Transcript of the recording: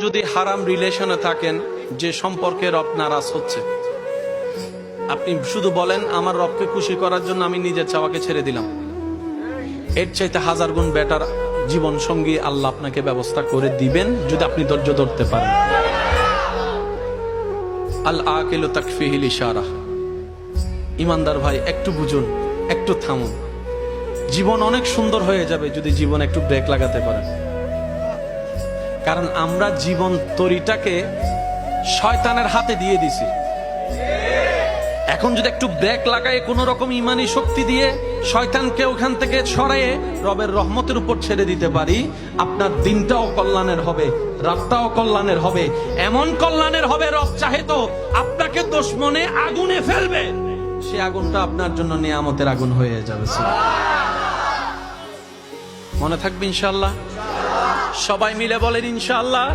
যদি হারাম রিলেশনে থাকেন, যে সম্পর্কে রব নারাজ হচ্ছে, আপনি শুধু বলেন আমার রবকে খুশি করার জন্য আমি নিজের চাওয়াকে ছেড়ে দিলাম, এর চাইতে হাজার গুণ বেটার জীবন সঙ্গী আল্লাহ আপনাকে ব্যবস্থা করে দিবেন যদি আপনি ধৈর্য ধরতে পারেন। আল আকিলু তাকফিহিল ইশারা। ইমানদার ভাই, একটু বুঝুন, একটু থামুন। জীবন অনেক সুন্দর হয়ে যাবে যদি জীবন একটু ব্রেক লাগাতে পারেন। কারণ আমরা জীবন তরিটাকে শয়তানের হাতে দিয়ে দিছি। এখন যদি একটু ব্রেক লাগায় কোন রকম ইমানি শক্তি দিয়ে শয়তানকে ওখান থেকে সরাইয়ে রবের রহমতের উপর ছেড়ে দিতে পারি, আপনার দিনটাও কল্যাণের হবে, রাতটাও কল্যাণের হবে। এমন কল্যাণের হবে, রব চাহে তো আপনাকে দুশমনে আগুনে ফেলবে, সে আগুনটা আপনার জন্য নিয়ামতের আগুন হয়ে যাবে। মনে থাকবে ইনশাআল্লাহ। সবাই মিলে বলেন ইনশাআল্লাহ।